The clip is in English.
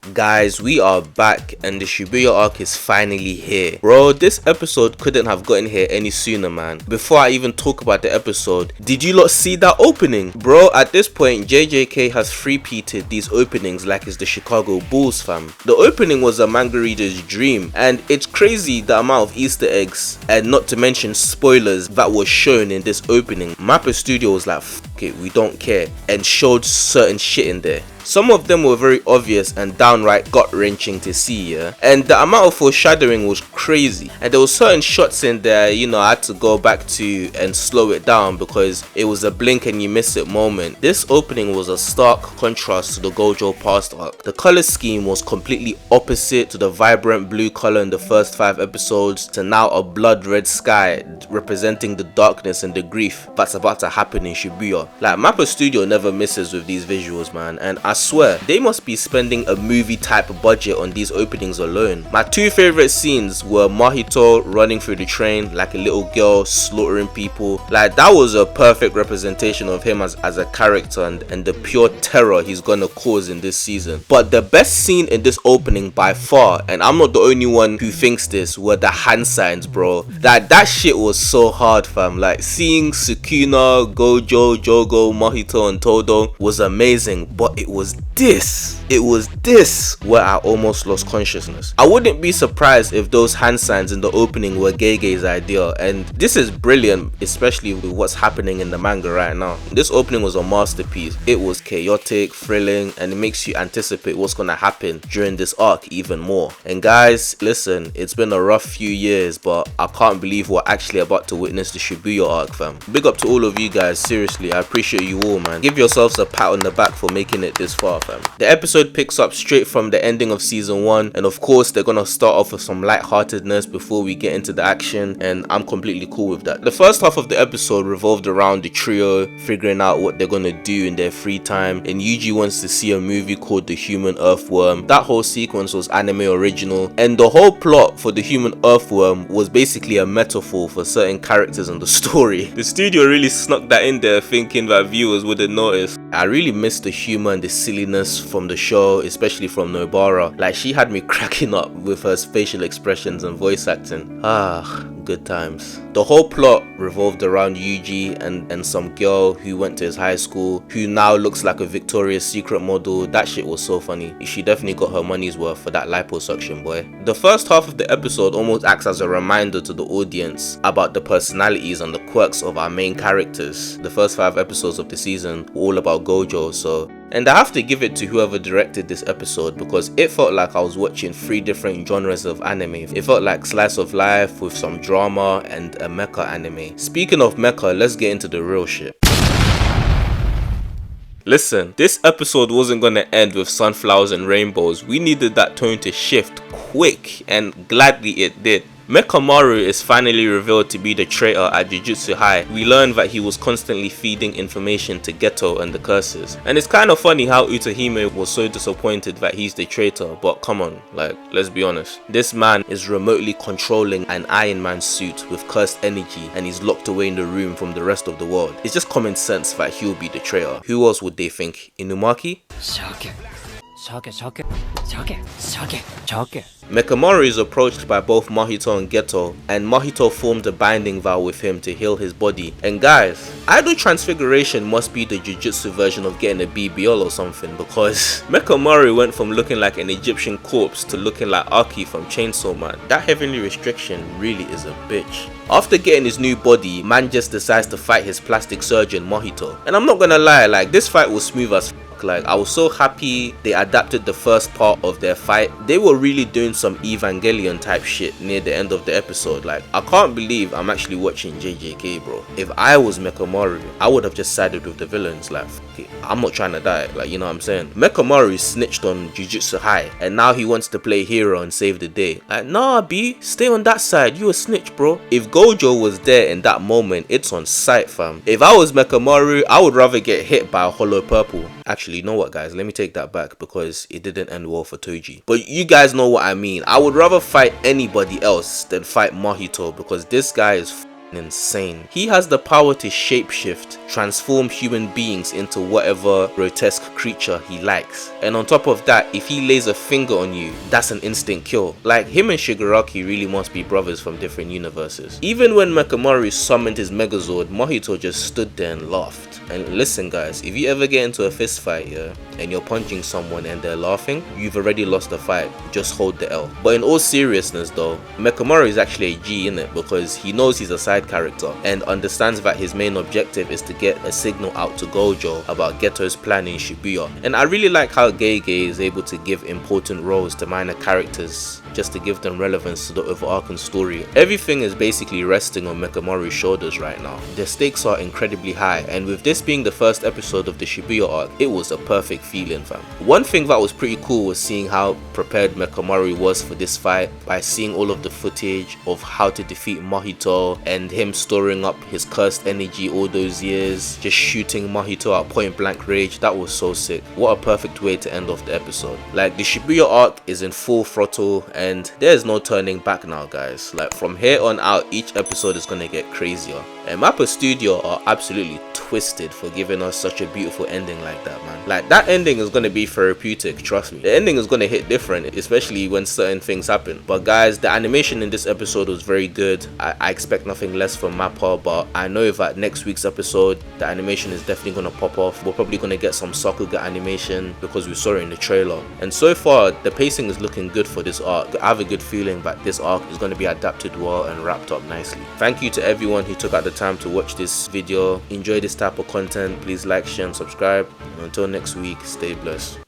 Guys, we are back and the Shibuya arc is finally here. Bro, this episode couldn't have gotten here any sooner, man. Before I even talk about the episode, did you lot see that opening? Bro, at this point, JJK has three-peated these openings like it's the Chicago Bulls, fam. The opening was a manga reader's dream, and it's crazy the amount of Easter eggs, and not to mention spoilers, that was shown in this opening. Mappa Studio was like, f it, we don't care, and showed certain shit in there. Some of them were very obvious and downright gut-wrenching to see, yeah? And the amount of foreshadowing was crazy. And there were certain shots in there, you know, I had to go back to and slow it down because it was a blink and you miss it moment. This opening was a stark contrast to the Gojo past arc. The color scheme was completely opposite to the vibrant blue color in the first 5 episodes to now a blood red sky representing the darkness and the grief that's about to happen in Shibuya. Like, Mappa Studio never misses with these visuals, man, and I swear they must be spending a movie type budget on these openings alone. My 2 favorite scenes were Mahito running through the train like a little girl slaughtering people. Like, that was a perfect representation of him as a character and the pure terror he's gonna cause in this season. But the best scene in this opening by far, and I'm not the only one who thinks this, were the hand signs, bro. That shit was so hard, fam. Like, seeing Sukuna, Gojo, Jogo, Mahito and Todo was amazing, but it was this where I almost lost consciousness. I wouldn't be surprised if those hand signs in the opening were Gege's idea, and this is brilliant, especially with what's happening in the manga right now. This opening was a masterpiece. It was chaotic, thrilling, and it makes you anticipate what's gonna happen during this arc even more. And guys, listen, it's been a rough few years, but I can't believe we're actually about to witness the Shibuya arc, fam. Big up to all of you guys, seriously, I appreciate you all, man. Give yourselves a pat on the back for making it this far, fam. The episode picks up straight from the ending of season 1, and of course they're gonna start off with some lightheartedness before we get into the action, and I'm completely cool with that. The first half of the episode revolved around the trio figuring out what they're gonna do in their free time, and Yuji wants to see a movie called The Human Earthworm. That whole sequence was anime original, and the whole plot for The Human Earthworm was basically a metaphor for certain characters in the story. The studio really snuck that in there thinking that viewers wouldn't notice. I really missed the humor and the silliness from the show, especially from Nobara. Like, she had me cracking up with her facial expressions and voice acting. Good times. The whole plot revolved around Yuji and some girl who went to his high school, who now looks like a Victoria's Secret model. That shit was so funny. She definitely got her money's worth for that liposuction, boy. The first half of the episode almost acts as a reminder to the audience about the personalities and the quirks of our main characters. The first 5 episodes of the season were all about Gojo, and I have to give it to whoever directed this episode because it felt like I was watching 3 different genres of anime. It felt like slice of life with some drama and a mecha anime. Speaking of mecha, let's get into the real shit. Listen, this episode wasn't gonna end with sunflowers and rainbows. We needed that tone to shift quick, and gladly it did. Mechamaru is finally revealed to be the traitor at Jujutsu High. We learn that he was constantly feeding information to Geto and the curses. And it's kind of funny how Utahime was so disappointed that he's the traitor, but come on, like, let's be honest. This man is remotely controlling an Iron Man suit with cursed energy, and he's locked away in the room from the rest of the world. It's just common sense that he'll be the traitor. Who else would they think? Inumaki? Mechamaru is approached by both Mahito and Geto, and Mahito formed a binding vow with him to heal his body. And guys, idol transfiguration must be the Jujutsu version of getting a BBL or something, because Mechamaru went from looking like an Egyptian corpse to looking like Aki from Chainsaw Man. That heavenly restriction really is a bitch. After getting his new body, man just decides to fight his plastic surgeon Mahito. And I'm not gonna lie, like, this fight was smooth as f. Like, I was so happy they adapted the first part of their fight. They were really doing some Evangelion type shit near the end of the episode. Like, I can't believe I'm actually watching JJK, bro. If I was Mechamaru, I would have just sided with the villains. Like, f it, I'm not trying to die, like, you know what I'm saying? Mechamaru snitched on Jujutsu High, and now he wants to play hero and save the day. Like, nah, B, stay on that side, you a snitch, bro. If Gojo was there in that moment, it's on sight, fam. If I was Mechamaru, I would rather get hit by a hollow purple. Actually, you know what, guys, let me take that back because it didn't end well for Toji. But you guys know what I mean. I would rather fight anybody else than fight Mahito because this guy is insane. He has the power to shapeshift, transform human beings into whatever grotesque creature he likes. And on top of that, if he lays a finger on you, that's an instant kill. Like, him and Shigaraki really must be brothers from different universes. Even when Mechamaru summoned his Megazord, Mahito just stood there and laughed. And listen guys, if you ever get into a fist fight, yeah, and you're punching someone and they're laughing, you've already lost the fight. Just hold the L. But in all seriousness though, Mechamaru is actually a G in it, because he knows he's a side character and understands that his main objective is to get a signal out to Gojo about Geto's plan in Shibuya. And I really like how Gege is able to give important roles to minor characters just to give them relevance to the overarching story. Everything is basically resting on Mechamaru's shoulders right now. The stakes are incredibly high, and with this being the first episode of the Shibuya arc, it was a perfect feeling, fam. One thing that was pretty cool was seeing how prepared Mechamaru was for this fight, by seeing all of the footage of how to defeat Mahito and him storing up his cursed energy all those years, just shooting Mahito at point blank range. That was so sick. What a perfect way to end off the episode. Like, the Shibuya arc is in full throttle and there's no turning back now, guys. Like, from here on out, each episode is gonna get crazier. And Mappa Studio are absolutely twisted for giving us such a beautiful ending like that, man. Like, that ending is gonna be therapeutic, trust me. The ending is gonna hit different, especially when certain things happen. But guys, the animation in this episode was very good. I expect nothing less from Mappa, but I know that next week's episode, the animation is definitely gonna pop off. We're probably gonna get some Sakuga animation because we saw it in the trailer. And so far, the pacing is looking good for this arc. I have a good feeling that this arc is gonna be adapted well and wrapped up nicely. Thank you to everyone who took out the time to watch this video. Enjoy this type of content. Please like, share and subscribe. And until next week, stay blessed.